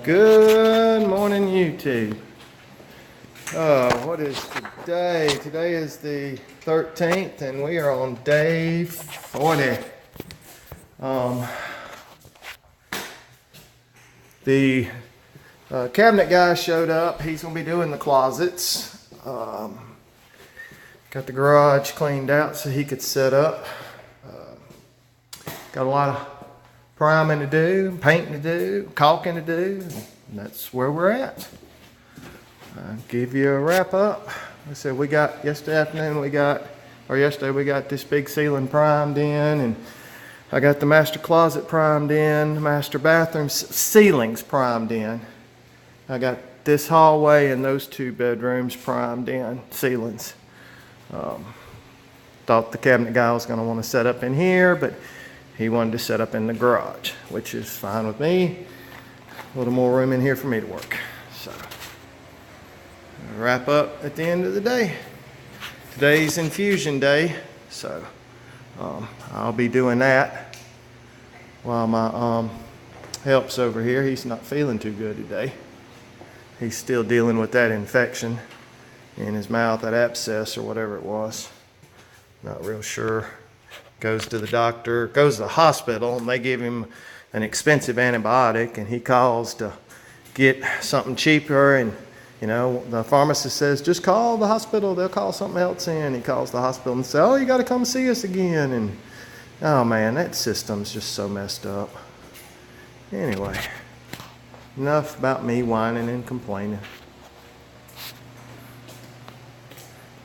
Good morning, YouTube. What is today? Today is the 13th, and we are on day 40. The cabinet guy showed up. He's going to be doing the closets. Got the garage cleaned out so he could set up. Got a lot of priming to do, painting to do, caulking to do, and that's where we're at. I'll give you a wrap up. I said yesterday we got this big ceiling primed in, and I got the master closet primed in, the master bathroom ceilings primed in. I got this hallway and those two bedrooms primed in, ceilings. Thought the cabinet guy was going to want to set up in here, but he wanted to set up in the garage, which is fine with me. A little more room in here for me to work. So, wrap up at the end of the day. Today's infusion day, so I'll be doing that while my help's over here. He's not feeling too good today. He's still dealing with that infection in his mouth, that abscess or whatever it was. Not real sure. Goes to the doctor, goes to the hospital, and they give him an expensive antibiotic, and he calls to get something cheaper, and the pharmacist says, just call the hospital, they'll call something else in. He calls the hospital and says, oh, you got to come see us again. And oh man, that system's just so messed up. Anyway, enough about me whining and complaining.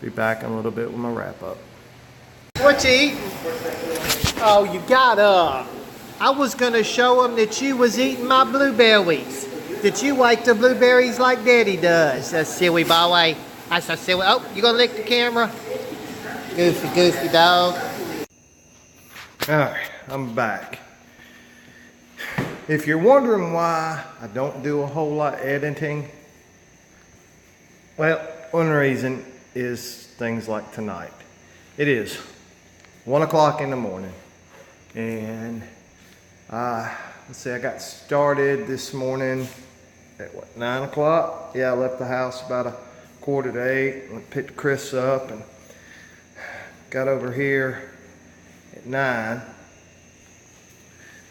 Be back in a little bit with my wrap up. What you eating? Oh, you got up. I was gonna show them that you was eating my blueberries. That you like the blueberries like Daddy does. That's silly boy. That's so silly. Oh, you gonna lick the camera? Goofy dog. Alright, I'm back. If you're wondering why I don't do a whole lot of editing, well, one reason is things like tonight. It is 1 o'clock in the morning, and let's see, I got started this morning at 9 o'clock? Yeah, I left the house about 7:45, went picked Chris up and got over here at 9.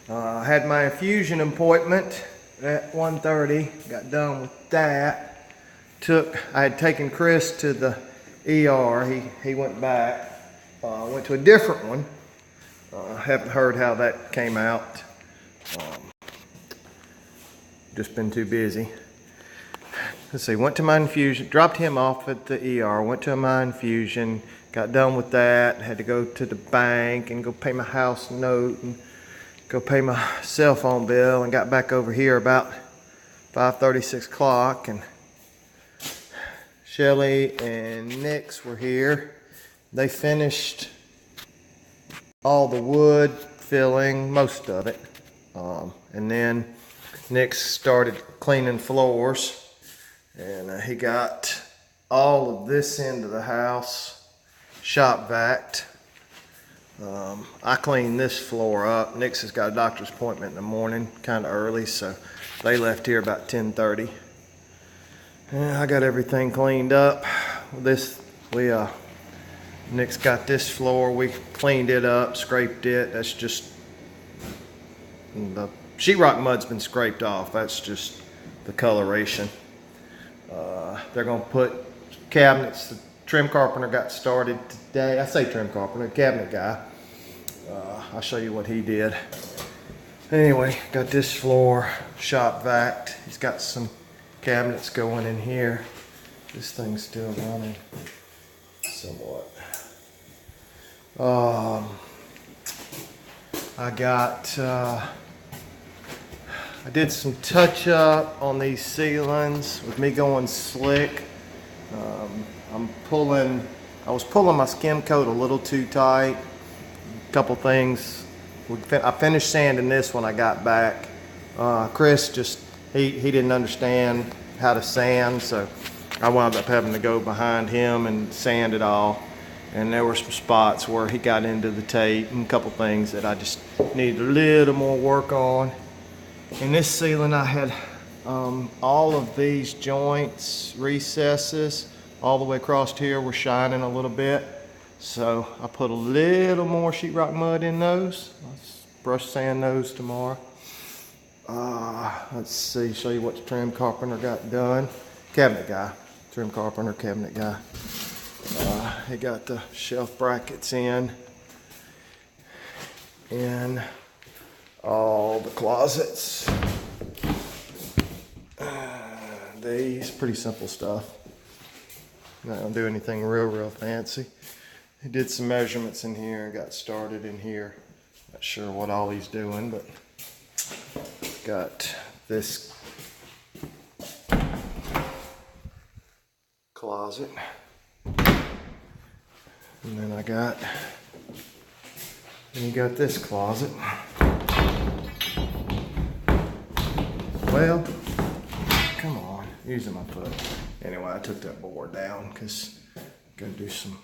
I had my infusion appointment at 1:30, got done with that. I had taken Chris to the ER, he went back. Went to a different one. Haven't heard how that came out. Just been too busy. Let's see, went to my infusion, dropped him off at the ER, went to my infusion, got done with that, had to go to the bank and go pay my house note and go pay my cell phone bill, and got back over here about 5:30, 6 o'clock, and Shelly and Nix were here. They finished all the wood filling, most of it. And then Nick started cleaning floors, and he got all of this end of the house shop vacked. I cleaned this floor up. Nick's has got a doctor's appointment in the morning, kind of early, so they left here about 10:30. And I got everything cleaned up. Nick's got this floor, we cleaned it up, scraped it. That's just, the sheetrock mud's been scraped off. That's just the coloration. They're gonna put cabinets. The trim carpenter got started today. I say trim carpenter, cabinet guy. I'll show you what he did. Anyway, got this floor shop vacked. He's got some cabinets going in here. This thing's still running somewhat. I did some touch up on these ceilings with me going slick. I was pulling my skim coat a little too tight. A couple things. I finished sanding this when I got back. Chris he didn't understand how to sand, so I wound up having to go behind him and sand it all. And there were some spots where he got into the tape and a couple things that I just needed a little more work on. In this ceiling I had all of these joints, recesses, all the way across here were shining a little bit. So I put a little more sheetrock mud in those. Let's brush sand those tomorrow. Let's see, show you what the trim carpenter got done. Cabinet guy, trim carpenter, cabinet guy. He got the shelf brackets in all the closets. These, pretty simple stuff. Not gonna do anything real fancy. He did some measurements in here and got started in here. Not sure what all he's doing, but got this closet. And then you got this closet. Well, come on, using my foot. Anyway, I took that board down because I'm gonna do some.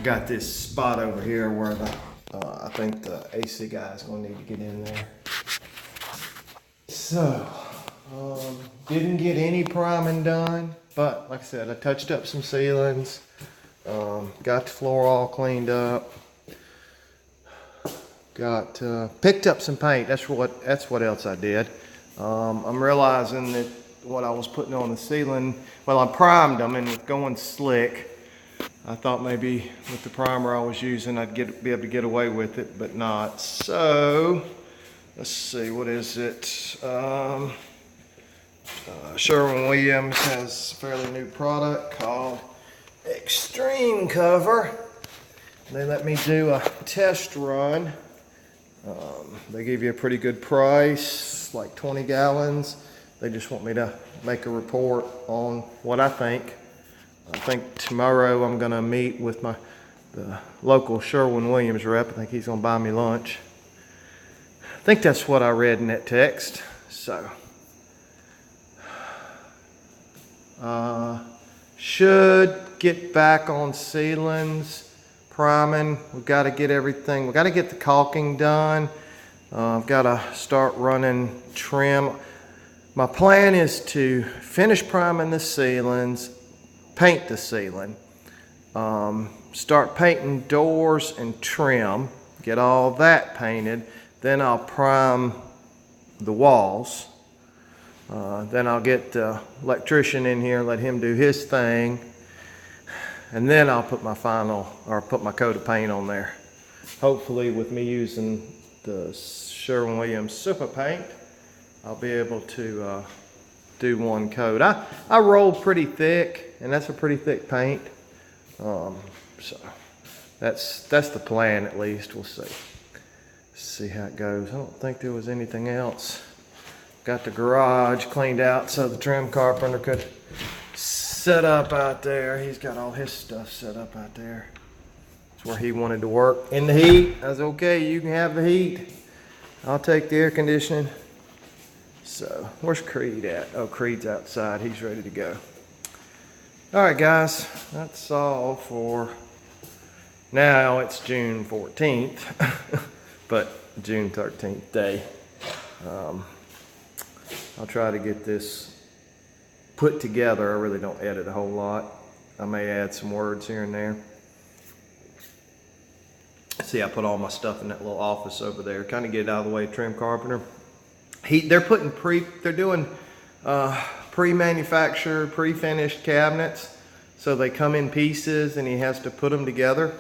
Got this spot over here where I think the AC guy is gonna need to get in there. So, didn't get any priming done, but like I said, I touched up some ceilings, got the floor all cleaned up, picked up some paint. That's what else I did. I'm realizing that what I was putting on the ceiling, well, I primed them, and with going slick, I thought maybe with the primer I was using I'd be able to get away with it, but not. So let's see, what is it? Sherwin-Williams has a fairly new product called Extreme Cover. They let me do a test run. They give you a pretty good price, like 20 gallons. They just want me to make a report on what I think. I think tomorrow I'm gonna meet with the local Sherwin-Williams rep. I think he's gonna buy me lunch. I think that's what I read in that text. So, should get back on ceilings, priming. We've got to get everything. We've got to get the caulking done. I've got to start running trim. My plan is to finish priming the ceilings, paint the ceiling, start painting doors and trim, get all that painted. Then I'll prime the walls. Then I'll get the electrician in here, let him do his thing. And then I'll put my put my coat of paint on there. Hopefully with me using the Sherwin-Williams Super Paint, I'll be able to do one coat. I roll pretty thick, and that's a pretty thick paint. So that's the plan, at least. We'll see. See how it goes. I don't think there was anything else. Got the garage cleaned out so the trim carpenter could set up out there. He's got all his stuff set up out there. That's where he wanted to work. In the heat, I was okay, you can have the heat. I'll take the air conditioning. So, where's Creed at? Oh, Creed's outside. He's ready to go. All right, guys, that's all for now. It's June 14th, but June 13th day. I'll try to get this put together. I really don't edit a whole lot. I may add some words here and there. See, I put all my stuff in that little office over there. Kind of get it out of the way, trim carpenter. They're doing pre-manufactured, pre-finished cabinets. So they come in pieces and he has to put them together.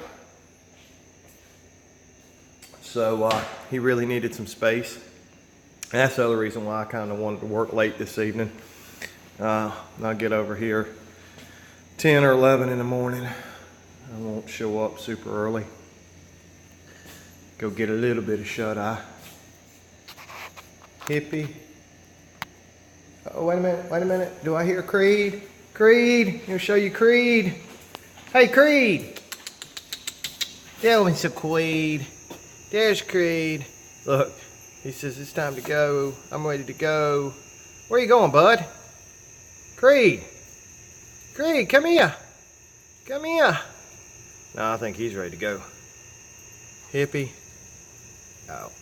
So he really needed some space. And that's the other reason why I kind of wanted to work late this evening. I'll get over here 10 or 11 in the morning. I won't show up super early. Go get a little bit of shut-eye. Hippie. Oh, wait a minute. Do I hear Creed? Creed, he'll show you Creed. Hey, Creed. Tell me some Creed. There's Creed. Look, he says it's time to go. I'm ready to go. Where you going, bud? Creed. Creed, come here. Come here. No, I think he's ready to go. Hippie. Out.